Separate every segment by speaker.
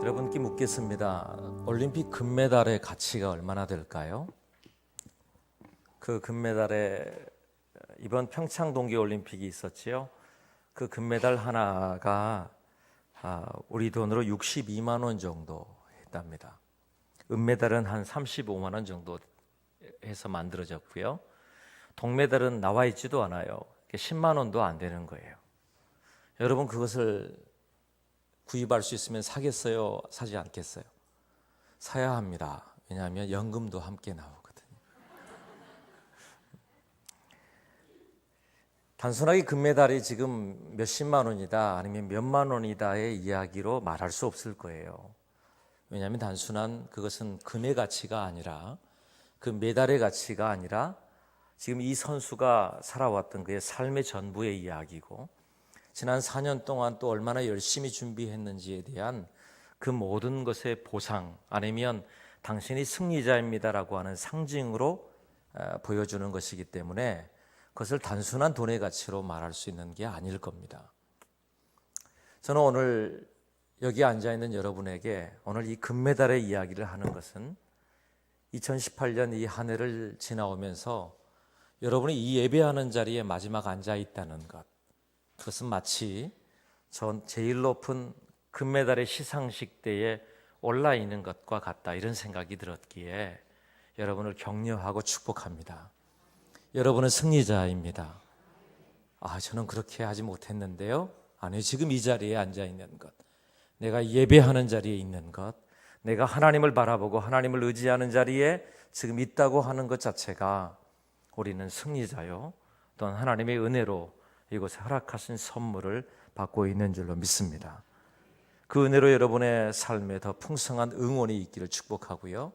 Speaker 1: 여러분께 묻겠습니다. 올림픽 금메달의 가치가 얼마나 될까요? 그 금메달에 이번 평창 동계올림픽이 있었지요. 그 금메달 하나가 우리 돈으로 62만 원 정도 했답니다. 은메달은 한 35만 원 정도 해서 만들어졌고요. 동메달은 나와 있지도 않아요. 10만 원도 안 되는 거예요. 여러분 그것을 구입할 수 있으면 사겠어요? 사지 않겠어요? 사야 합니다. 왜냐하면 연금도 함께 나오거든요. 단순하게 금메달이 지금 몇십만 원이다 아니면 몇만 원이다의 이야기로 말할 수 없을 거예요. 왜냐하면 단순한 그것은 금의 가치가 아니라 그 메달의 가치가 아니라 지금 이 선수가 살아왔던 그의 삶의 전부의 이야기고 지난 4년 동안 또 얼마나 열심히 준비했는지에 대한 그 모든 것의 보상 아니면 당신이 승리자입니다라고 하는 상징으로 보여주는 것이기 때문에 그것을 단순한 돈의 가치로 말할 수 있는 게 아닐 겁니다. 저는 오늘 여기 앉아있는 여러분에게 오늘 이 금메달의 이야기를 하는 것은 2018년 이 한 해를 지나오면서 여러분이 이 예배하는 자리에 마지막 앉아있다는 것, 그것은 마치 전 제일 높은 금메달의 시상식 때에 올라 있는 것과 같다, 이런 생각이 들었기에 여러분을 격려하고 축복합니다. 여러분은 승리자입니다. 저는 그렇게 하지 못했는데요. 아니, 지금 이 자리에 앉아 있는 것, 내가 예배하는 자리에 있는 것, 내가 하나님을 바라보고 하나님을 의지하는 자리에 지금 있다고 하는 것 자체가 우리는 승리자요, 또한 하나님의 은혜로 이곳에 허락하신 선물을 받고 있는 줄로 믿습니다. 그 은혜로 여러분의 삶에 더 풍성한 응원이 있기를 축복하고요,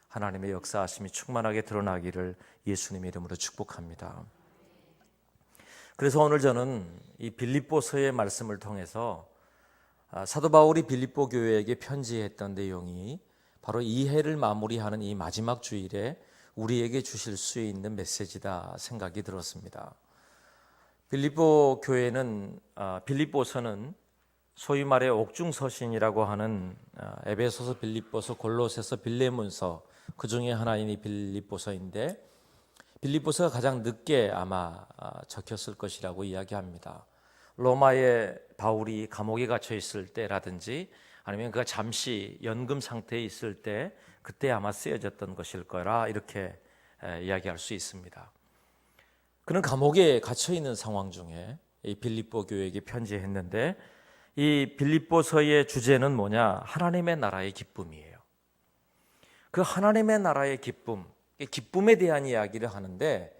Speaker 1: 하나님의 역사하심이 충만하게 드러나기를 예수님의 이름으로 축복합니다. 그래서 오늘 저는 이 빌립보서의 말씀을 통해서 사도 바울이 빌립보 교회에게 편지했던 내용이 바로 이 해를 마무리하는 이 마지막 주일에 우리에게 주실 수 있는 메시지다 생각이 들었습니다. 빌립보 교회는 빌립보서는 소위 말해 옥중서신이라고 하는 에베소서, 빌립보서, 골로새서, 빌레몬서 그 중에 하나인 이 빌립보서인데 빌립보서가 가장 늦게 아마 적혔을 것이라고 이야기합니다. 로마에 바울이 감옥에 갇혀 있을 때라든지 아니면 그가 잠시 연금 상태에 있을 때 그때 아마 쓰여졌던 것일 거라 이렇게 이야기할 수 있습니다. 그는 감옥에 갇혀 있는 상황 중에 이 빌립보 교회에게 편지했는데 이 빌립보서의 주제는 뭐냐? 하나님의 나라의 기쁨이에요. 그 하나님의 나라의 기쁨, 기쁨에 대한 이야기를 하는데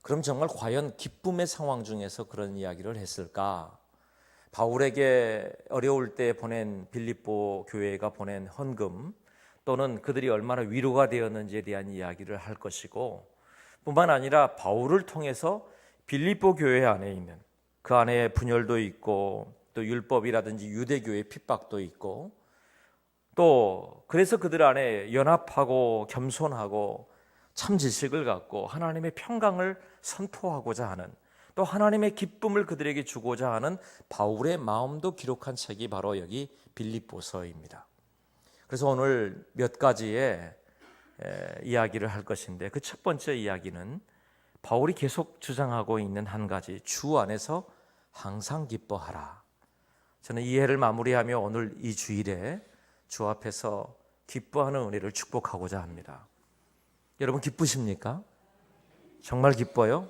Speaker 1: 그럼 정말 과연 기쁨의 상황 중에서 그런 이야기를 했을까? 바울에게 어려울 때 보낸 빌립보 교회가 보낸 헌금 또는 그들이 얼마나 위로가 되었는지에 대한 이야기를 할 것이고 뿐만 아니라 바울을 통해서 빌립보 교회 안에 있는 그 안에 분열도 있고 또 율법이라든지 유대교의 핍박도 있고 또 그래서 그들 안에 연합하고 겸손하고 참 지식을 갖고 하나님의 평강을 선포하고자 하는 또 하나님의 기쁨을 그들에게 주고자 하는 바울의 마음도 기록한 책이 바로 여기 빌립보서입니다. 그래서 오늘 몇 가지의 이야기를 할 것인데 그 첫 번째 이야기는 바울이 계속 주장하고 있는 한 가지, 주 안에서 항상 기뻐하라. 저는 이 해를 마무리하며 오늘 이 주일에 주 앞에서 기뻐하는 은혜를 축복하고자 합니다. 여러분 기쁘십니까? 정말 기뻐요?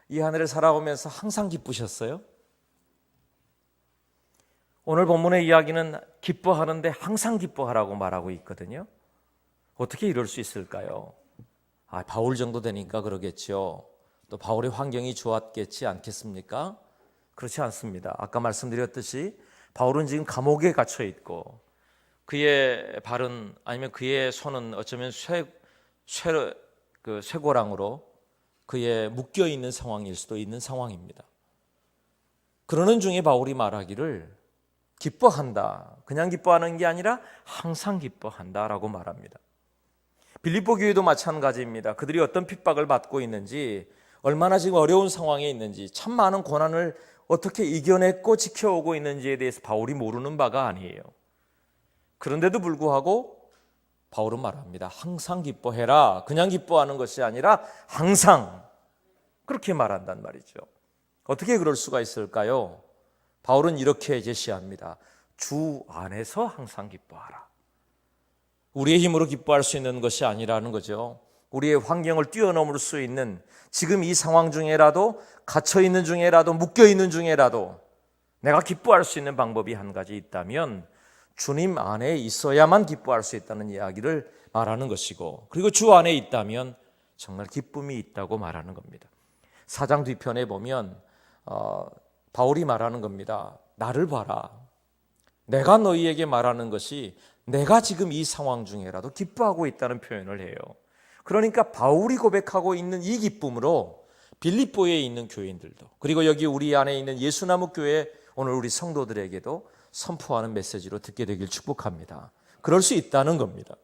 Speaker 1: 이 한 해를 살아오면서 항상 기쁘셨어요? 오늘 본문의 이야기는 기뻐하는데 항상 기뻐하라고 말하고 있거든요. 어떻게 이럴 수 있을까요? 바울 정도 되니까 그러겠죠. 또 바울의 환경이 좋았겠지 않겠습니까? 그렇지 않습니다. 아까 말씀드렸듯이 바울은 지금 감옥에 갇혀 있고 그의 발은 아니면 그의 손은 어쩌면 쇠고랑으로 그의 묶여 있는 상황일 수도 있는 상황입니다. 그러는 중에 바울이 말하기를 기뻐한다. 그냥 기뻐하는 게 아니라 항상 기뻐한다라고 말합니다. 빌립보 교회도 마찬가지입니다. 그들이 어떤 핍박을 받고 있는지, 얼마나 지금 어려운 상황에 있는지, 참 많은 고난을 어떻게 이겨냈고 지켜오고 있는지에 대해서 바울이 모르는 바가 아니에요. 그런데도 불구하고 바울은 말합니다. 항상 기뻐해라. 그냥 기뻐하는 것이 아니라 항상 그렇게 말한단 말이죠. 어떻게 그럴 수가 있을까요? 바울은 이렇게 제시합니다. 주 안에서 항상 기뻐하라. 우리의 힘으로 기뻐할 수 있는 것이 아니라는 거죠. 우리의 환경을 뛰어넘을 수 있는 지금 이 상황 중에라도 갇혀 있는 중에라도 묶여 있는 중에라도 내가 기뻐할 수 있는 방법이 한 가지 있다면 주님 안에 있어야만 기뻐할 수 있다는 이야기를 말하는 것이고, 그리고 주 안에 있다면 정말 기쁨이 있다고 말하는 겁니다. 4장 뒤편에 보면 바울이 말하는 겁니다. 나를 봐라. 내가 너희에게 말하는 것이 내가 지금 이 상황 중에라도 기뻐하고 있다는 표현을 해요. 그러니까 바울이 고백하고 있는 이 기쁨으로 빌립보에 있는 교인들도, 그리고 여기 우리 안에 있는 예수나무 교회 오늘 우리 성도들에게도 선포하는 메시지로 듣게 되길 축복합니다. 그럴 수 있다는 겁니다.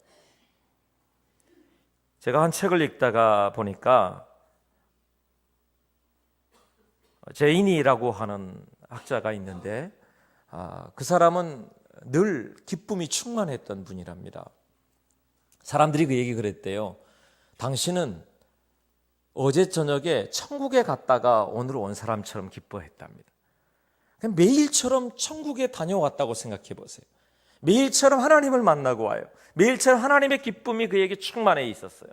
Speaker 1: 제가 한 책을 읽다가 보니까 제인이라고 하는 학자가 있는데 그 사람은 늘 기쁨이 충만했던 분이랍니다. 사람들이 그 얘기 그랬대요. 당신은 어제 저녁에 천국에 갔다가 오늘 온 사람처럼 기뻐했답니다. 매일처럼 천국에 다녀왔다고 생각해 보세요. 매일처럼 하나님을 만나고 와요. 매일처럼 하나님의 기쁨이 그에게 충만해 있었어요.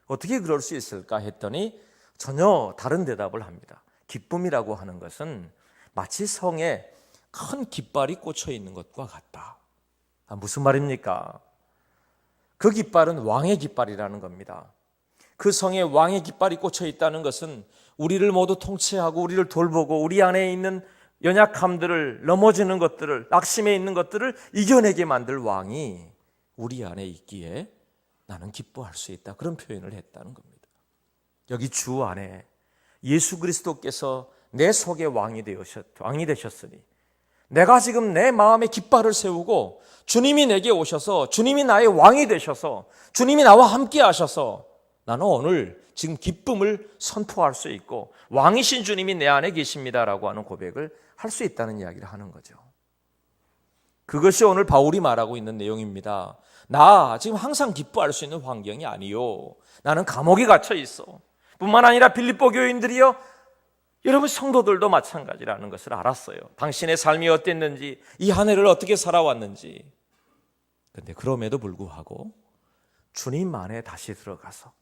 Speaker 1: 어떻게 그럴 수 있을까 했더니 전혀 다른 대답을 합니다. 기쁨이라고 하는 것은 마치 성에 큰 깃발이 꽂혀 있는 것과 같다. 무슨 말입니까? 그 깃발은 왕의 깃발이라는 겁니다. 그 성에 왕의 깃발이 꽂혀 있다는 것은 우리를 모두 통치하고 우리를 돌보고 우리 안에 있는 연약함들을, 넘어지는 것들을, 낙심해 있는 것들을 이겨내게 만들 왕이 우리 안에 있기에 나는 기뻐할 수 있다. 그런 표현을 했다는 겁니다. 여기 주 안에 예수 그리스도께서 내 속에 왕이 되셨으니 내가 지금 내 마음에 깃발을 세우고 주님이 내게 오셔서 주님이 나의 왕이 되셔서 주님이 나와 함께 하셔서 나는 오늘 지금 기쁨을 선포할 수 있고 왕이신 주님이 내 안에 계십니다라고 하는 고백을 할 수 있다는 이야기를 하는 거죠. 그것이 오늘 바울이 말하고 있는 내용입니다. 나 지금 항상 기뻐할 수 있는 환경이 아니요. 나는 감옥에 갇혀 있어. 뿐만 아니라 빌립보 교인들이요, 여러분 성도들도 마찬가지라는 것을 알았어요. 당신의 삶이 어땠는지, 이 한 해를 어떻게 살아왔는지. 그런데 그럼에도 불구하고 주님 안에 다시 들어가서,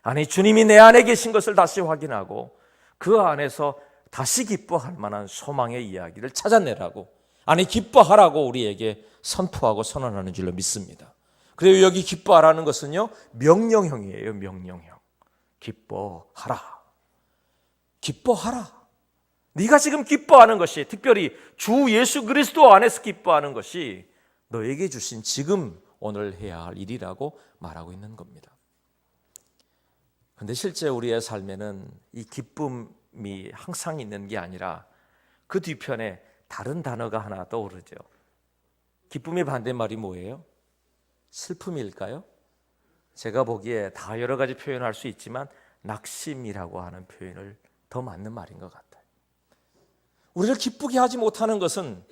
Speaker 1: 아니 주님이 내 안에 계신 것을 다시 확인하고 그 안에서 다시 기뻐할 만한 소망의 이야기를 찾아내라고, 아니 기뻐하라고 우리에게 선포하고 선언하는 줄로 믿습니다. 그리고 여기 기뻐하라는 것은요, 명령형이에요. 명령형. 기뻐하라. 기뻐하라. 네가 지금 기뻐하는 것이, 특별히 주 예수 그리스도 안에서 기뻐하는 것이 너에게 주신 지금 오늘 해야 할 일이라고 말하고 있는 겁니다. 그런데 실제 우리의 삶에는 이 기쁨이 항상 있는 게 아니라 그 뒤편에 다른 단어가 하나 떠오르죠. 기쁨의 반대말이 뭐예요? 슬픔일까요? 제가 보기에 다 여러 가지 표현할 수 있지만 낙심이라고 하는 표현을 더 맞는 말인 것 같아요. 우리를 기쁘게 하지 못하는 것은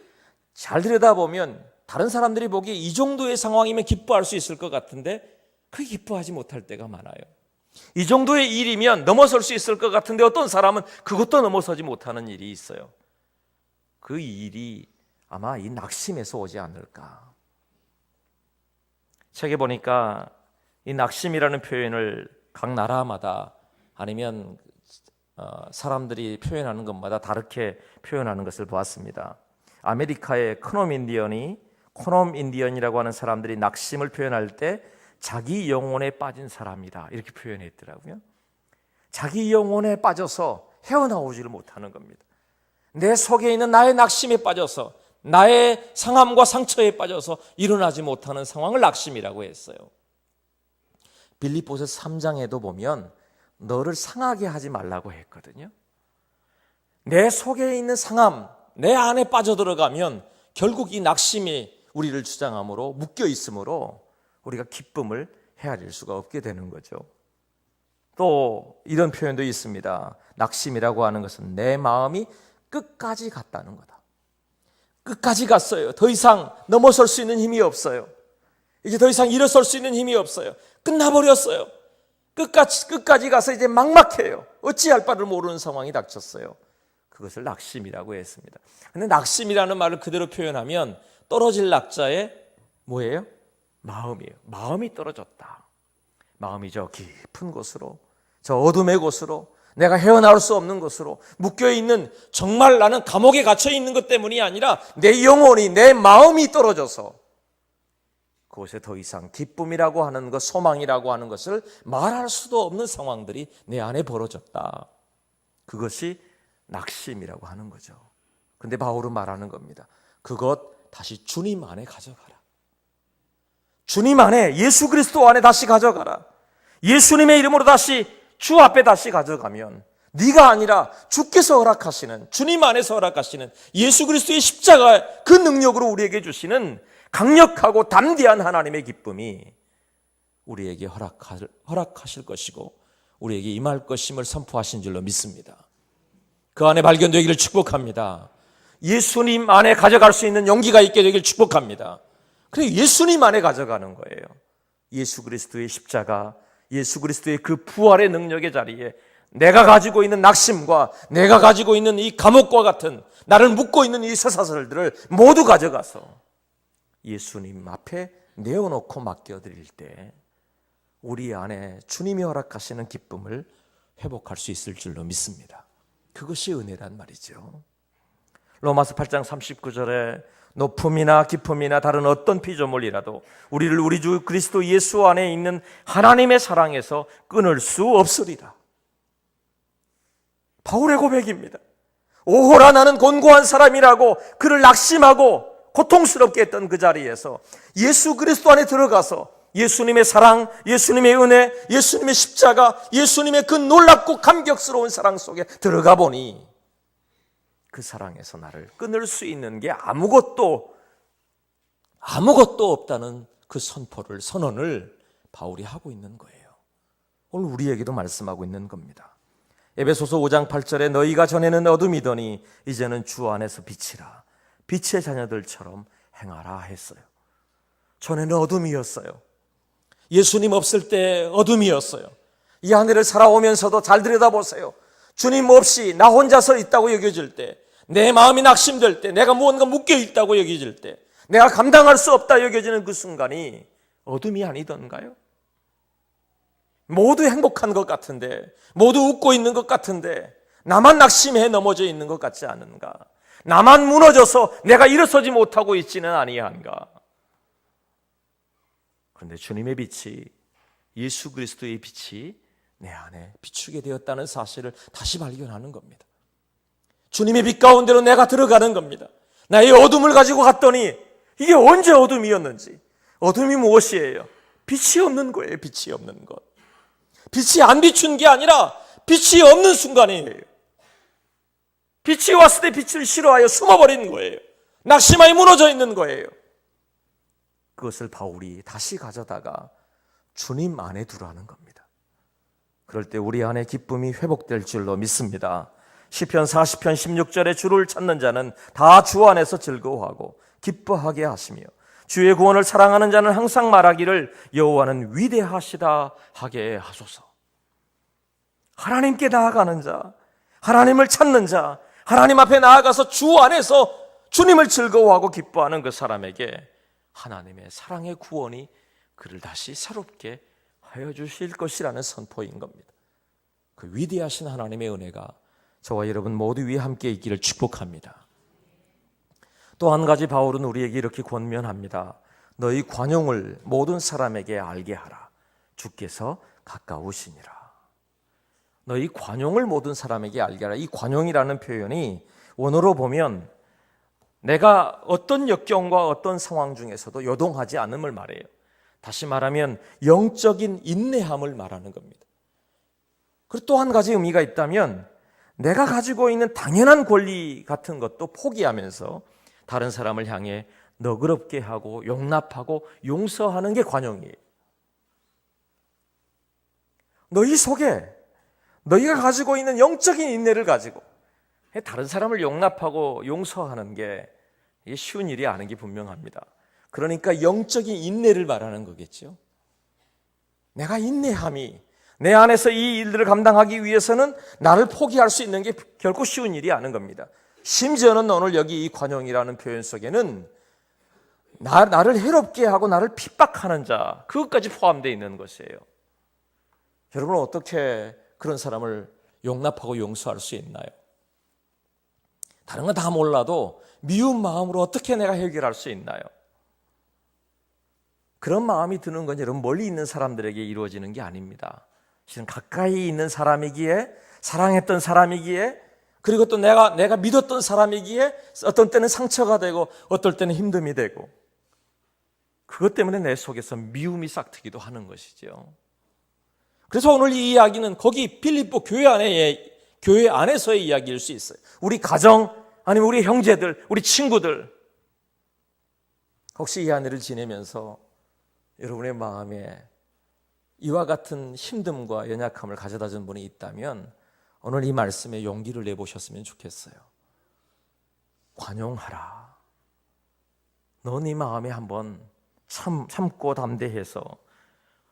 Speaker 1: 잘 들여다보면 다른 사람들이 보기에 이 정도의 상황이면 기뻐할 수 있을 것 같은데 그게 기뻐하지 못할 때가 많아요. 이 정도의 일이면 넘어설 수 있을 것 같은데 어떤 사람은 그것도 넘어서지 못하는 일이 있어요. 그 일이 아마 이 낙심에서 오지 않을까. 책에 보니까 이 낙심이라는 표현을 각 나라마다 아니면 사람들이 표현하는 것마다 다르게 표현하는 것을 보았습니다. 아메리카의 코놈 인디언이라고 하는 사람들이 낙심을 표현할 때 자기 영혼에 빠진 사람이다 이렇게 표현했더라고요. 자기 영혼에 빠져서 헤어나오지를 못하는 겁니다. 내 속에 있는 나의 낙심에 빠져서, 나의 상함과 상처에 빠져서 일어나지 못하는 상황을 낙심이라고 했어요. 빌립보서 3장에도 보면 너를 상하게 하지 말라고 했거든요. 내 속에 있는 상함, 내 안에 빠져들어가면 결국 이 낙심이 우리를 주장함으로 묶여 있으므로 우리가 기쁨을 헤아릴 수가 없게 되는 거죠. 또 이런 표현도 있습니다. 낙심이라고 하는 것은 내 마음이 끝까지 갔다는 거다. 끝까지 갔어요. 더 이상 넘어설 수 있는 힘이 없어요. 이제 더 이상 일어설 수 있는 힘이 없어요. 끝나버렸어요. 끝까지 가서 이제 막막해요. 어찌할 바를 모르는 상황이 닥쳤어요. 그것을 낙심이라고 했습니다. 근데 낙심이라는 말을 그대로 표현하면 떨어질 낙자의 뭐예요? 마음이에요. 마음이 떨어졌다. 마음이 저 깊은 곳으로, 저 어둠의 곳으로, 내가 헤어나올 수 없는 곳으로 묶여있는, 정말 나는 감옥에 갇혀있는 것 때문이 아니라 내 영혼이, 내 마음이 떨어져서 그곳에 더 이상 기쁨이라고 하는 것, 소망이라고 하는 것을 말할 수도 없는 상황들이 내 안에 벌어졌다. 그것이 낙심이라고 하는 거죠. 그런데 바울은 말하는 겁니다. 그것 다시 주님 안에 가져가라. 주님 안에, 예수 그리스도 안에 다시 가져가라. 예수님의 이름으로 다시 주 앞에 다시 가져가면 네가 아니라 주께서 허락하시는, 주님 안에서 허락하시는 예수 그리스도의 십자가 그 능력으로 우리에게 주시는 강력하고 담대한 하나님의 기쁨이 우리에게 허락하실 것이고 우리에게 임할 것임을 선포하신 줄로 믿습니다. 그 안에 발견되기를 축복합니다. 예수님 안에 가져갈 수 있는 용기가 있게 되기를 축복합니다. 그래, 예수님 안에 가져가는 거예요. 예수 그리스도의 십자가, 예수 그리스도의 그 부활의 능력의 자리에 내가 가지고 있는 낙심과 내가 가지고 있는 이 감옥과 같은 나를 묶고 있는 이 쇠사슬들을 모두 가져가서 예수님 앞에 내어놓고 맡겨드릴 때 우리 안에 주님이 허락하시는 기쁨을 회복할 수 있을 줄로 믿습니다. 그것이 은혜란 말이죠. 로마서 8장 39절에 높음이나 깊음이나 다른 어떤 피조물이라도 우리를 우리 주 그리스도 예수 안에 있는 하나님의 사랑에서 끊을 수 없으리라. 바울의 고백입니다. 오호라 나는 곤고한 사람이라고 그를 낙심하고 고통스럽게 했던 그 자리에서 예수 그리스도 안에 들어가서 예수님의 사랑, 예수님의 은혜, 예수님의 십자가, 예수님의 그 놀랍고 감격스러운 사랑 속에 들어가 보니 그 사랑에서 나를 끊을 수 있는 게 아무것도 없다는 그 선언을 바울이 하고 있는 거예요. 오늘 우리에게도 말씀하고 있는 겁니다. 에베소서 5장 8절에 너희가 전에는 어둠이더니 이제는 주 안에서 빛이라. 빛의 자녀들처럼 행하라 했어요. 전에는 어둠이었어요. 예수님 없을 때 어둠이었어요. 이 한 해를 살아오면서도 잘 들여다보세요. 주님 없이 나 혼자서 있다고 여겨질 때, 내 마음이 낙심될 때, 내가 무언가 묶여있다고 여겨질 때, 내가 감당할 수 없다 여겨지는 그 순간이 어둠이 아니던가요? 모두 행복한 것 같은데, 모두 웃고 있는 것 같은데 나만 낙심해 넘어져 있는 것 같지 않은가? 나만 무너져서 내가 일어서지 못하고 있지는 아니한가? 그런데 주님의 빛이, 예수 그리스도의 빛이 내 안에 비추게 되었다는 사실을 다시 발견하는 겁니다. 주님의 빛 가운데로 내가 들어가는 겁니다. 나의 어둠을 가지고 갔더니 이게 언제 어둠이었는지. 어둠이 무엇이에요? 빛이 없는 거예요. 빛이 없는 것. 빛이 안 비춘 게 아니라 빛이 없는 순간이에요. 빛이 왔을 때 빛을 싫어하여 숨어버리는 거예요. 낙심하여 무너져 있는 거예요. 그것을 바울이 다시 가져다가 주님 안에 두라는 겁니다. 그럴 때 우리 안에 기쁨이 회복될 줄로 믿습니다. 시편 40편 16절에 주를 찾는 자는 다 주 안에서 즐거워하고 기뻐하게 하시며 주의 구원을 사랑하는 자는 항상 말하기를 여호와는 위대하시다 하게 하소서. 하나님께 나아가는 자, 하나님을 찾는 자, 하나님 앞에 나아가서 주 안에서 주님을 즐거워하고 기뻐하는 그 사람에게 하나님의 사랑의 구원이 그를 다시 새롭게 하여 주실 것이라는 선포인 겁니다. 그 위대하신 하나님의 은혜가 저와 여러분 모두 위에 함께 있기를 축복합니다. 또 한 가지 바울은 우리에게 이렇게 권면합니다. 너희 관용을 모든 사람에게 알게 하라. 주께서 가까우시니라. 너희 관용을 모든 사람에게 알게 하라. 이 관용이라는 표현이 원어로 보면 내가 어떤 역경과 어떤 상황 중에서도 요동하지 않음을 말해요. 다시 말하면 영적인 인내함을 말하는 겁니다. 그리고 또 한 가지 의미가 있다면 내가 가지고 있는 당연한 권리 같은 것도 포기하면서 다른 사람을 향해 너그럽게 하고 용납하고 용서하는 게 관용이에요. 너희 속에 너희가 가지고 있는 영적인 인내를 가지고 다른 사람을 용납하고 용서하는 게 이게 쉬운 일이 아닌 게 분명합니다. 그러니까 영적인 인내를 말하는 거겠죠. 내가 인내함이 내 안에서 이 일들을 감당하기 위해서는 나를 포기할 수 있는 게 결코 쉬운 일이 아닌 겁니다. 심지어는 오늘 여기 이 관용이라는 표현 속에는 나를 해롭게 하고 나를 핍박하는 자, 그것까지 포함되어 있는 것이에요. 여러분은 어떻게 그런 사람을 용납하고 용서할 수 있나요? 다른 건 다 몰라도 미운 마음으로 어떻게 내가 해결할 수 있나요? 그런 마음이 드는 건 여러분 멀리 있는 사람들에게 이루어지는 게 아닙니다. 실은 가까이 있는 사람이기에, 사랑했던 사람이기에, 그리고 또 내가 믿었던 사람이기에 어떤 때는 상처가 되고 어떨 때는 힘듦이 되고, 그것 때문에 내 속에서 미움이 싹트기도 하는 것이죠. 그래서 오늘 이 이야기는 거기 빌립보 교회 안에서의 이야기일 수 있어요. 우리 가정, 아니면 우리 형제들, 우리 친구들, 혹시 이 한 해를 지내면서 여러분의 마음에 이와 같은 힘듦과 연약함을 가져다 준 분이 있다면 오늘 이 말씀에 용기를 내보셨으면 좋겠어요. 관용하라. 너 네 마음에 한번 참고 담대해서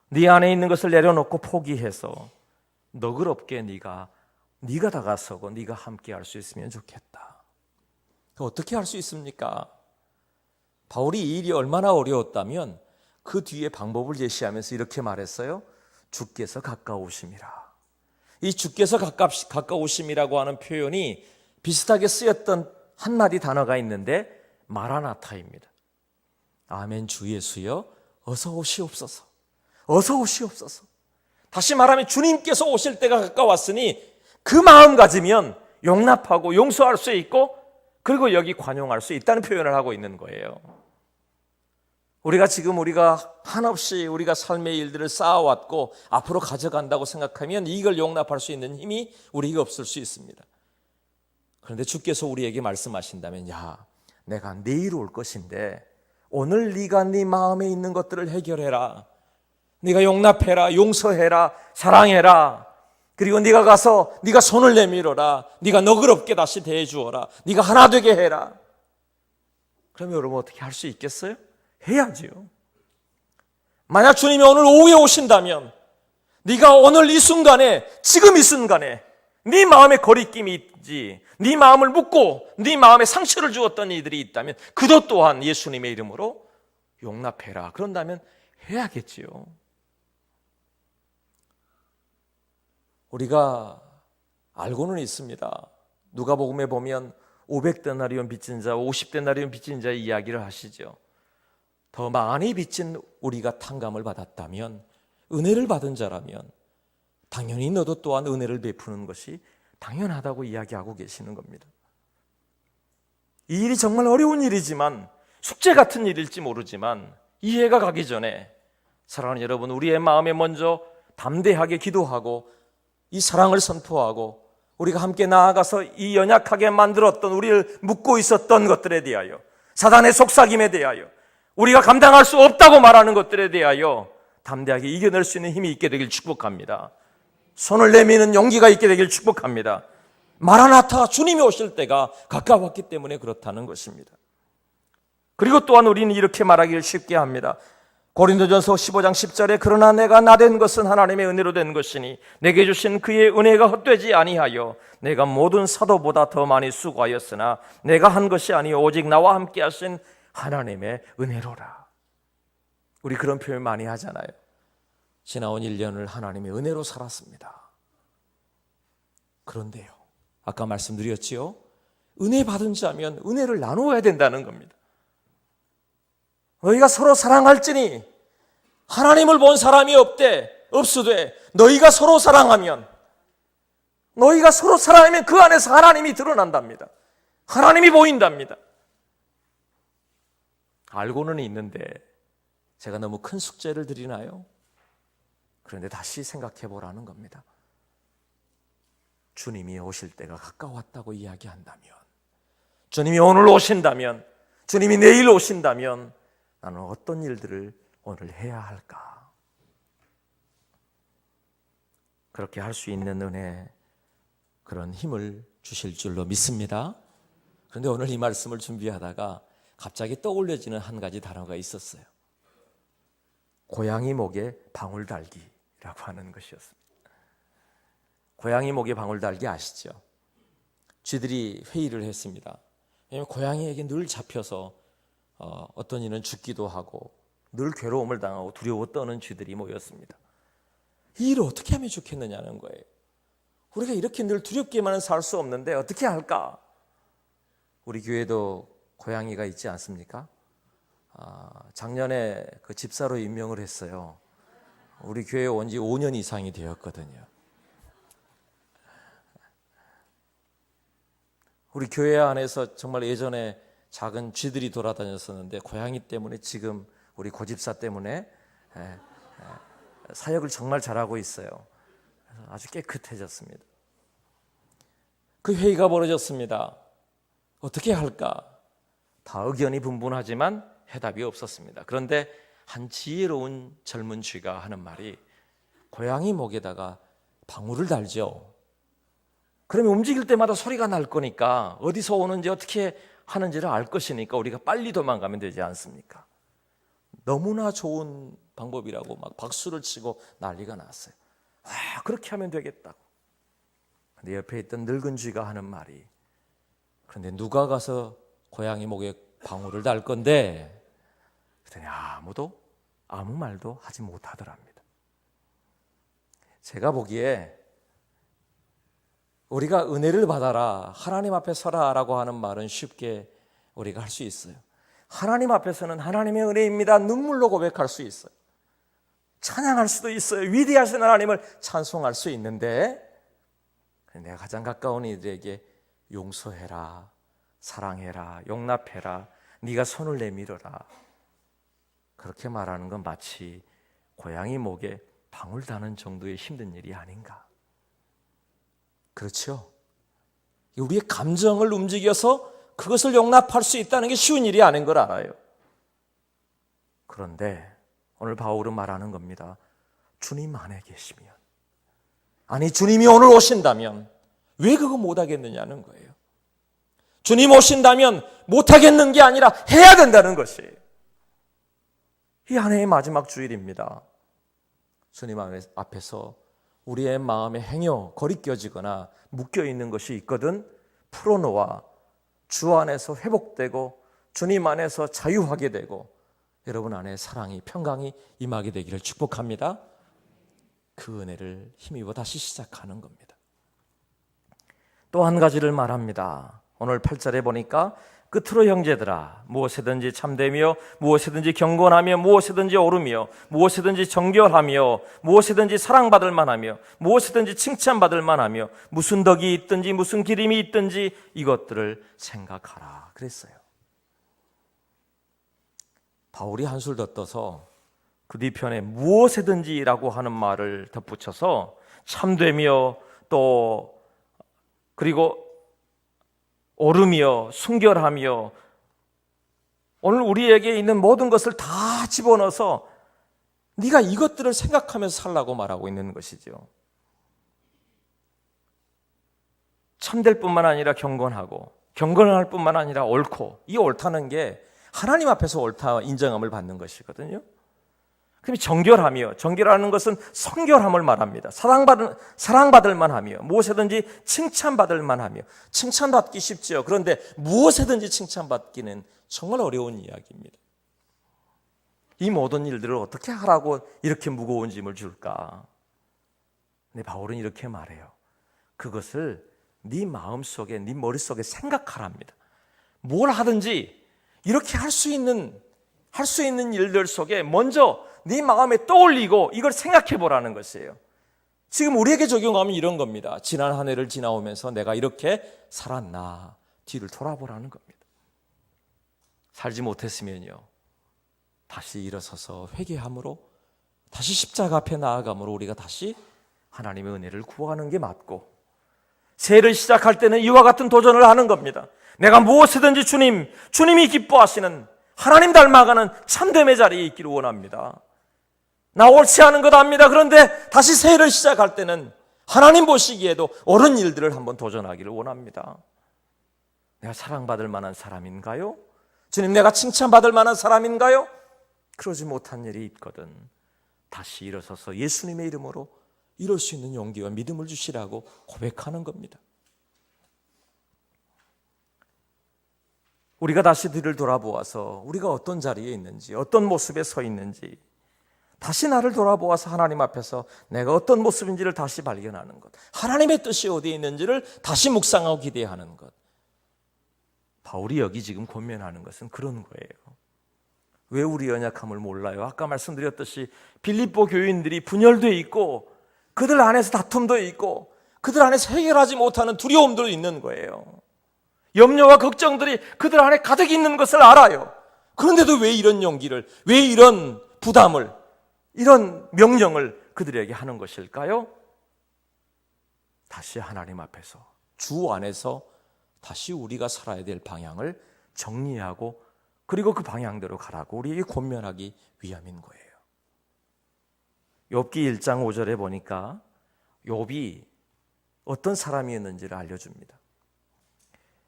Speaker 1: 네 안에 있는 것을 내려놓고 포기해서 너그럽게 네가 다가서고 네가 함께 할 수 있으면 좋겠다. 어떻게 할 수 있습니까? 바울이 이 일이 얼마나 어려웠다면 그 뒤에 방법을 제시하면서 이렇게 말했어요. 주께서 가까우심이라. 이 주께서 가까우심이라고 하는 표현이 비슷하게 쓰였던 한마디 단어가 있는데 마라나타입니다. 아멘 주 예수여 어서 오시옵소서. 어서 오시옵소서. 다시 말하면 주님께서 오실 때가 가까웠으니 그 마음 가지면 용납하고 용서할 수 있고, 그리고 여기 관용할 수 있다는 표현을 하고 있는 거예요. 우리가 한없이 우리가 삶의 일들을 쌓아왔고 앞으로 가져간다고 생각하면 이걸 용납할 수 있는 힘이 우리에게 없을 수 있습니다. 그런데 주께서 우리에게 말씀하신다면, 야, 내가 내일 올 것인데 오늘 네가 네 마음에 있는 것들을 해결해라. 네가 용납해라, 용서해라, 사랑해라. 그리고 네가 가서 네가 손을 내밀어라. 네가 너그럽게 다시 대해주어라. 네가 하나 되게 해라. 그러면 여러분 어떻게 할 수 있겠어요? 해야지요. 만약 주님이 오늘 오후에 오신다면 네가 오늘 이 순간에, 지금 이 순간에 네 마음에 거리낌이 있지, 네 마음을 묻고 네 마음에 상처를 주었던 이들이 있다면 그것 또한 예수님의 이름으로 용납해라. 그런다면 해야겠지요. 우리가 알고는 있습니다. 누가복음에 보면 500데나리온 빚진 자, 50데나리온 빚진 자의 이야기를 하시죠. 더 많이 빚진 우리가 탕감을 받았다면, 은혜를 받은 자라면 당연히 너도 또한 은혜를 베푸는 것이 당연하다고 이야기하고 계시는 겁니다. 이 일이 정말 어려운 일이지만, 숙제 같은 일일지 모르지만 이해가 가기 전에 사랑하는 여러분, 우리의 마음에 먼저 담대하게 기도하고 이 사랑을 선포하고 우리가 함께 나아가서 이 연약하게 만들었던, 우리를 묶고 있었던 것들에 대하여, 사단의 속삭임에 대하여, 우리가 감당할 수 없다고 말하는 것들에 대하여 담대하게 이겨낼 수 있는 힘이 있게 되길 축복합니다. 손을 내미는 용기가 있게 되길 축복합니다. 마라나타, 주님이 오실 때가 가까웠기 때문에 그렇다는 것입니다. 그리고 또한 우리는 이렇게 말하기를 쉽게 합니다. 고린도전서 15장 10절에 그러나 내가 나된 것은 하나님의 은혜로 된 것이니 내게 주신 그의 은혜가 헛되지 아니하여 내가 모든 사도보다 더 많이 수고하였으나 내가 한 것이 아니요 오직 나와 함께 하신 하나님의 은혜로라. 우리 그런 표현 많이 하잖아요. 지나온 1년을 하나님의 은혜로 살았습니다. 그런데요, 아까 말씀드렸지요, 은혜 받은 자면 은혜를 나누어야 된다는 겁니다. 너희가 서로 사랑할지니 하나님을 본 사람이 없으되 너희가 서로 사랑하면 그 안에서 하나님이 드러난답니다. 하나님이 보인답니다. 알고는 있는데 제가 너무 큰 숙제를 드리나요? 그런데 다시 생각해 보라는 겁니다. 주님이 오실 때가 가까웠다고 이야기한다면, 주님이 오늘 오신다면, 주님이 내일 오신다면 나는 어떤 일들을 오늘 해야 할까? 그렇게 할 수 있는 은혜, 그런 힘을 주실 줄로 믿습니다. 그런데 오늘 이 말씀을 준비하다가 갑자기 떠올려지는 한 가지 단어가 있었어요. 고양이 목에 방울 달기라고 하는 것이었습니다. 고양이 목에 방울 달기 아시죠? 쥐들이 회의를 했습니다. 왜냐하면 고양이에게 늘 잡혀서 어떤 이는 죽기도 하고 늘 괴로움을 당하고 두려워 떠는 쥐들이 모였습니다. 이 일을 어떻게 하면 좋겠느냐는 거예요. 우리가 이렇게 늘 두렵게만은 살 수 없는데 어떻게 할까? 우리 교회도 고양이가 있지 않습니까? 작년에 그 집사로 임명을 했어요. 우리 교회에 온 지 5년 이상이 되었거든요. 우리 교회 안에서 정말 예전에 작은 쥐들이 돌아다녔었는데 고양이 때문에 지금 우리 고집사 때문에 사역을 정말 잘하고 있어요. 아주 깨끗해졌습니다. 그 회의가 벌어졌습니다. 어떻게 할까? 다 의견이 분분하지만 해답이 없었습니다. 그런데 한 지혜로운 젊은 쥐가 하는 말이 고양이 목에다가 방울을 달죠. 그러면 움직일 때마다 소리가 날 거니까 어디서 오는지 어떻게 하는지를 알 것이니까 우리가 빨리 도망가면 되지 않습니까? 너무나 좋은 방법이라고 막 박수를 치고 난리가 났어요. 그렇게 하면 되겠다고. 근데 옆에 있던 늙은 쥐가 하는 말이 그런데 누가 가서 고양이 목에 방울을 달 건데? 그랬더니 아무도 아무 말도 하지 못하더랍니다. 제가 보기에 우리가 은혜를 받아라, 하나님 앞에 서라라고 하는 말은 쉽게 우리가 할 수 있어요. 하나님 앞에서는 하나님의 은혜입니다. 눈물로 고백할 수 있어요. 찬양할 수도 있어요. 위대하신 하나님을 찬송할 수 있는데 내가 가장 가까운 이들에게 용서해라, 사랑해라, 용납해라, 네가 손을 내밀어라 그렇게 말하는 건 마치 고양이 목에 방울 다는 정도의 힘든 일이 아닌가. 그렇죠? 우리의 감정을 움직여서 그것을 용납할 수 있다는 게 쉬운 일이 아닌 걸 알아요. 그런데 오늘 바울은 말하는 겁니다. 주님 안에 계시면, 아니 주님이 오늘 오신다면 왜 그거 못하겠느냐는 거예요. 주님 오신다면 못하겠는 게 아니라 해야 된다는 것이에요. 이 한 해의 마지막 주일입니다. 주님 앞에서 우리의 마음에 행여 거리껴지거나 묶여있는 것이 있거든 풀어놓아 주 안에서 회복되고 주님 안에서 자유하게 되고 여러분 안에 사랑이 평강이 임하게 되기를 축복합니다. 그 은혜를 힘입어 다시 시작하는 겁니다. 또 한 가지를 말합니다. 오늘 8절에 보니까 끝으로 형제들아 무엇이든지 참되며 무엇이든지 경건하며 무엇이든지 옳으며 무엇이든지 정결하며 무엇이든지 사랑받을 만하며 무엇이든지 칭찬받을 만하며 무슨 덕이 있든지 무슨 기림이 있든지 이것들을 생각하라 그랬어요. 바울이 한술 더 떠서 그 뒤편에 무엇이든지라고 하는 말을 덧붙여서 참되며 또 그리고 옳으며 순결하며 오늘 우리에게 있는 모든 것을 다 집어넣어서 네가 이것들을 생각하면서 살라고 말하고 있는 것이죠. 참될 뿐만 아니라 경건하고 경건할 뿐만 아니라 옳고 이 옳다는 게 하나님 앞에서 옳다 인정함을 받는 것이거든요. 그럼 정결하며 정결하는 것은 성결함을 말합니다. 사랑받을 만하며 무엇이든지 칭찬받을 만하며 칭찬받기 쉽죠. 그런데 무엇이든지 칭찬받기는 정말 어려운 이야기입니다. 이 모든 일들을 어떻게 하라고 이렇게 무거운 짐을 줄까? 근데 바울은 이렇게 말해요. 그것을 네 마음속에 네 머릿속에 생각하랍니다. 뭘 하든지 이렇게 할 수 있는 일들 속에 먼저 네 마음에 떠올리고 이걸 생각해 보라는 것이에요. 지금 우리에게 적용하면 이런 겁니다. 지난 한 해를 지나오면서 내가 이렇게 살았나 뒤를 돌아보라는 겁니다. 살지 못했으면요 다시 일어서서 회개함으로 다시 십자가 앞에 나아감으로 우리가 다시 하나님의 은혜를 구하는 게 맞고 새해를 시작할 때는 이와 같은 도전을 하는 겁니다. 내가 무엇이든지 주님이 기뻐하시는 하나님 닮아가는 참됨의 자리에 있기를 원합니다. 나 옳지 않은 것 압니다. 그런데 다시 새해를 시작할 때는 하나님 보시기에도 옳은 일들을 한번 도전하기를 원합니다. 내가 사랑받을 만한 사람인가요? 주님, 내가 칭찬받을 만한 사람인가요? 그러지 못한 일이 있거든 다시 일어서서 예수님의 이름으로 이룰 수 있는 용기와 믿음을 주시라고 고백하는 겁니다. 우리가 다시 뒤를 돌아보아서 우리가 어떤 자리에 있는지, 어떤 모습에 서 있는지, 다시 나를 돌아보아서 하나님 앞에서 내가 어떤 모습인지를 다시 발견하는 것, 하나님의 뜻이 어디에 있는지를 다시 묵상하고 기대하는 것. 바울이 여기 지금 권면하는 것은 그런 거예요. 왜 우리 연약함을 몰라요? 아까 말씀드렸듯이 빌립보 교인들이 분열되어 있고 그들 안에서 다툼도 있고 그들 안에서 해결하지 못하는 두려움도 있는 거예요. 염려와 걱정들이 그들 안에 가득 있는 것을 알아요. 그런데도 왜 이런 용기를, 왜 이런 부담을, 이런 명령을 그들에게 하는 것일까요? 다시 하나님 앞에서, 주 안에서 다시 우리가 살아야 될 방향을 정리하고 그리고 그 방향대로 가라고 우리에게 권면하기 위함인 거예요. 욥기 1장 5절에 보니까 욥이 어떤 사람이었는지를 알려줍니다.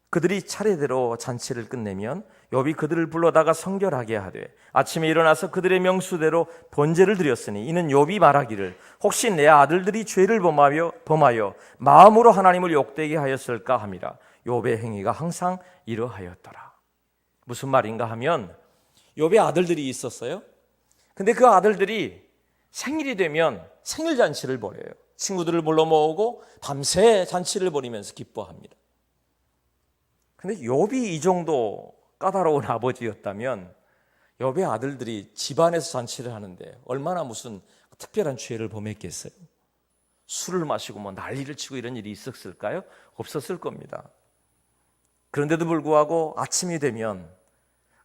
Speaker 1: 그들이 차례대로 잔치를 끝내면 욥이 그들을 불러다가 성결하게 하되 아침에 일어나서 그들의 명수대로 번제를 드렸으니 이는 욥이 말하기를 혹시 내 아들들이 죄를 범하여 마음으로 하나님을 욕되게 하였을까 함이라. 욥의 행위가 항상 이러하였더라. 무슨 말인가 하면 욥의 아들들이 있었어요. 근데 그 아들들이 생일이 되면 생일 잔치를 벌여요. 친구들을 불러 모으고 밤새 잔치를 벌이면서 기뻐합니다. 근데 욥이 이 정도 까다로운 아버지였다면 욥의 아들들이 집안에서 잔치를 하는데 얼마나 무슨 특별한 죄를 범했겠어요? 술을 마시고 뭐 난리를 치고 이런 일이 있었을까요? 없었을 겁니다. 그런데도 불구하고 아침이 되면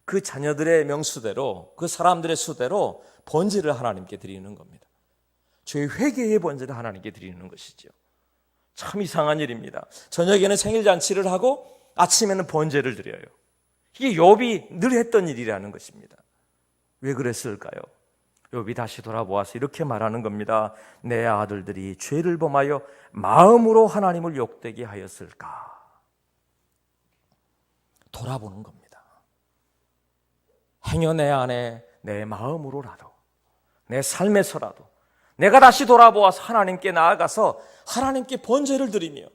Speaker 1: 그 자녀들의 명수대로, 그 사람들의 수대로 번제를 하나님께 드리는 겁니다. 죄 회개의 번제를 하나님께 드리는 것이죠. 참 이상한 일입니다. 저녁에는 생일 잔치를 하고 아침에는 번제를 드려요. 이게 욥이 늘 했던 일이라는 것입니다. 왜 그랬을까요? 욥이 다시 돌아보아서 이렇게 말하는 겁니다. 내 아들들이 죄를 범하여 마음으로 하나님을 욕되게 하였을까? 돌아보는 겁니다. 행여 내 안에 내 마음으로라도, 내 삶에서라도 내가 다시 돌아보아서 하나님께 나아가서 하나님께 번제를 드리며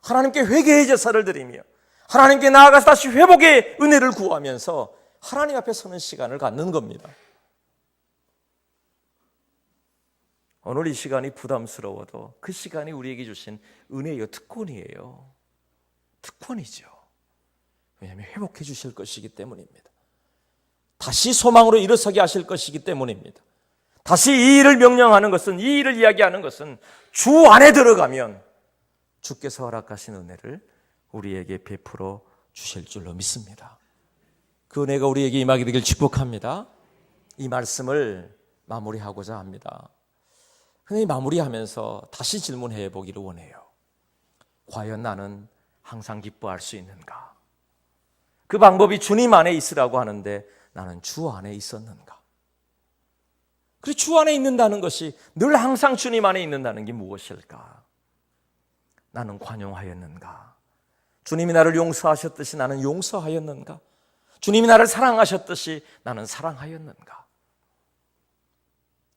Speaker 1: 하나님께 회개의 제사를 드리며 하나님께 나아가서 다시 회복의 은혜를 구하면서 하나님 앞에 서는 시간을 갖는 겁니다. 오늘 이 시간이 부담스러워도 그 시간이 우리에게 주신 은혜요, 특권이에요. 특권이죠. 왜냐하면 회복해 주실 것이기 때문입니다. 다시 소망으로 일어서게 하실 것이기 때문입니다. 다시 이 일을 명령하는 것은, 이 일을 이야기하는 것은 주 안에 들어가면 주께서 허락하신 은혜를 우리에게 베풀어 주실 줄로 믿습니다. 그 은혜가 우리에게 임하게 되길 축복합니다. 이 말씀을 마무리하고자 합니다. 근데 마무리하면서 다시 질문해 보기를 원해요. 과연 나는 항상 기뻐할 수 있는가? 그 방법이 주님 안에 있으라고 하는데 나는 주 안에 있었는가? 그리고 주 안에 있는다는 것이 늘 항상 주님 안에 있는다는 게 무엇일까? 나는 관용하였는가? 주님이 나를 용서하셨듯이 나는 용서하였는가? 주님이 나를 사랑하셨듯이 나는 사랑하였는가?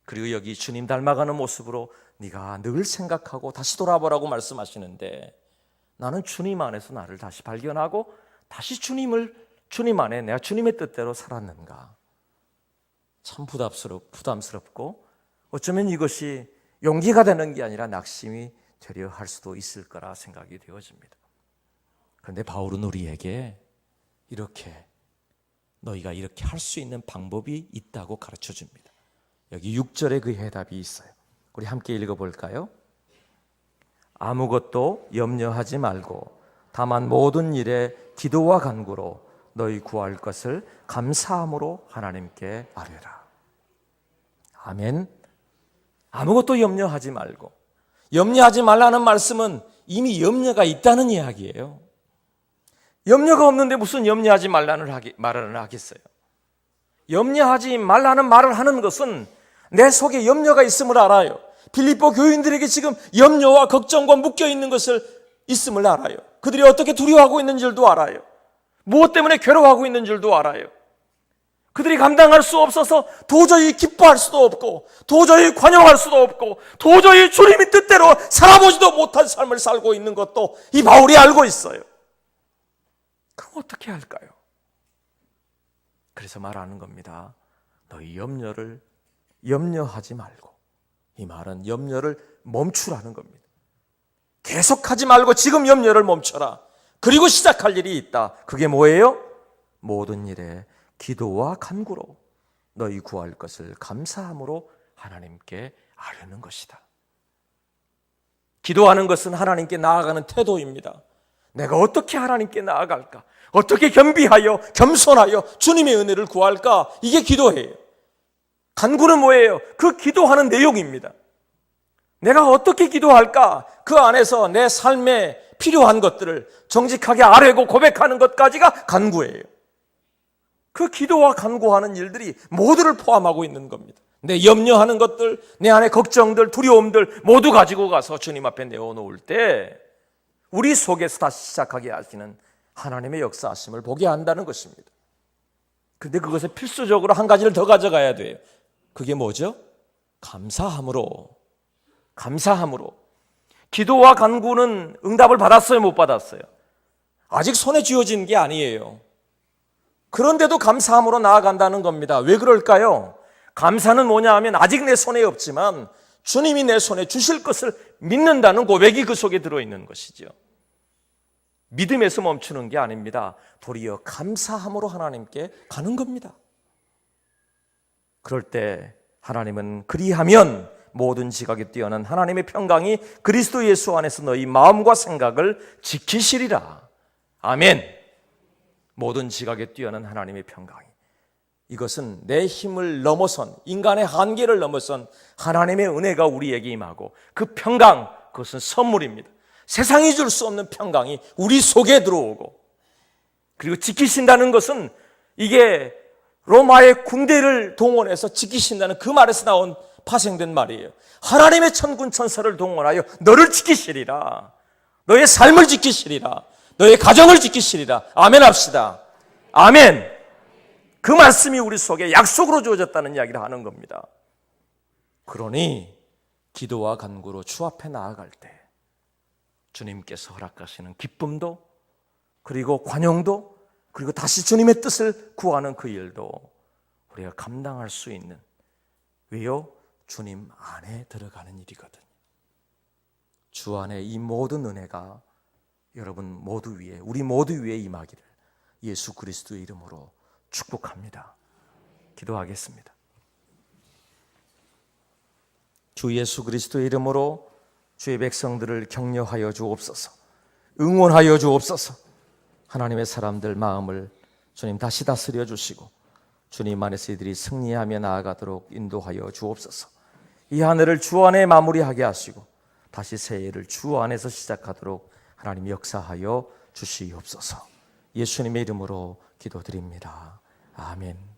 Speaker 1: 그리고 여기 주님 닮아가는 모습으로 네가 늘 생각하고 다시 돌아보라고 말씀하시는데 나는 주님 안에서 나를 다시 발견하고 다시 주님 안에 내가 주님의 뜻대로 살았는가? 참 부담스럽고 어쩌면 이것이 용기가 되는 게 아니라 낙심이 되려 할 수도 있을 거라 생각이 되어집니다. 그런데 바울은 우리에게 너희가 이렇게 할 수 있는 방법이 있다고 가르쳐 줍니다. 여기 6절에 그 해답이 있어요. 우리 함께 읽어볼까요? 아무것도 염려하지 말고 다만 모든 일에 기도와 간구로 너희 구할 것을 감사함으로 하나님께 아뢰라. 아멘. 아무것도 염려하지 말고, 염려하지 말라는 말씀은 이미 염려가 있다는 이야기예요. 염려가 없는데 무슨 염려하지 말라는 말을 하겠어요? 염려하지 말라는 말을 하는 것은 내 속에 염려가 있음을 알아요. 빌립보 교인들에게 지금 염려와 걱정과 묶여 있는 것을 있음을 알아요. 그들이 어떻게 두려워하고 있는지도 알아요. 무엇 때문에 괴로워하고 있는 줄도 알아요. 그들이 감당할 수 없어서 도저히 기뻐할 수도 없고 도저히 관용할 수도 없고 도저히 주님의 뜻대로 살아보지도 못한 삶을 살고 있는 것도 이 바울이 알고 있어요. 그럼 어떻게 할까요? 그래서 말하는 겁니다. 너희 염려하지 말고. 이 말은 염려를 멈추라는 겁니다. 계속하지 말고 지금 염려를 멈춰라. 그리고 시작할 일이 있다. 그게 뭐예요? 모든 일에 기도와 간구로 너희 구할 것을 감사함으로 하나님께 아뢰는 것이다. 기도하는 것은 하나님께 나아가는 태도입니다. 내가 어떻게 하나님께 나아갈까? 어떻게 겸비하여 겸손하여 주님의 은혜를 구할까? 이게 기도예요. 간구는 뭐예요? 그 기도하는 내용입니다. 내가 어떻게 기도할까? 그 안에서 내 삶에 필요한 것들을 정직하게 아뢰고 고백하는 것까지가 간구예요. 그 기도와 간구하는 일들이 모두를 포함하고 있는 겁니다. 내 염려하는 것들, 내 안에 걱정들, 두려움들 모두 가지고 가서 주님 앞에 내어놓을 때 우리 속에서 다시 시작하게 하시는 하나님의 역사하심을 보게 한다는 것입니다. 그런데 그것에 필수적으로 한 가지를 더 가져가야 돼요. 그게 뭐죠? 감사함으로. 기도와 간구는 응답을 받았어요, 못 받았어요? 아직 손에 쥐어진 게 아니에요. 그런데도 감사함으로 나아간다는 겁니다. 왜 그럴까요? 감사는 뭐냐 하면 아직 내 손에 없지만 주님이 내 손에 주실 것을 믿는다는 고백이 그 속에 들어있는 것이죠. 믿음에서 멈추는 게 아닙니다. 도리어 감사함으로 하나님께 가는 겁니다. 그럴 때 하나님은 그리하면 모든 지각에 뛰어난 하나님의 평강이 그리스도 예수 안에서 너희 마음과 생각을 지키시리라. 아멘. 모든 지각에 뛰어난 하나님의 평강이, 이것은 내 힘을 넘어선, 인간의 한계를 넘어선 하나님의 은혜가 우리에게 임하고 그 평강, 그것은 선물입니다. 세상이 줄 수 없는 평강이 우리 속에 들어오고, 그리고 지키신다는 것은 이게 로마의 군대를 동원해서 지키신다는 그 말에서 나온 파생된 말이에요. 하나님의 천군 천사를 동원하여 너를 지키시리라. 너의 삶을 지키시리라. 너의 가정을 지키시리라. 아멘 합시다. 아멘. 그 말씀이 우리 속에 약속으로 주어졌다는 이야기를 하는 겁니다. 그러니 기도와 간구로 주 앞에 나아갈 때 주님께서 허락하시는 기쁨도, 그리고 관용도, 그리고 다시 주님의 뜻을 구하는 그 일도 우리가 감당할 수 있는, 왜요? 주님 안에 들어가는 일이거든요. 주 안에 이 모든 은혜가 여러분 모두 위에, 우리 모두 위에 임하기를 예수 그리스도의 이름으로 축복합니다. 기도하겠습니다. 주 예수 그리스도의 이름으로 주의 백성들을 격려하여 주옵소서, 응원하여 주옵소서. 하나님의 사람들 마음을 주님 다시 다스려 주시고 주님 안에서 이들이 승리하며 나아가도록 인도하여 주옵소서. 이 한 해를 주 안에 마무리하게 하시고 다시 새해를 주 안에서 시작하도록 하나님 역사하여 주시옵소서. 예수님의 이름으로 기도드립니다. 아멘.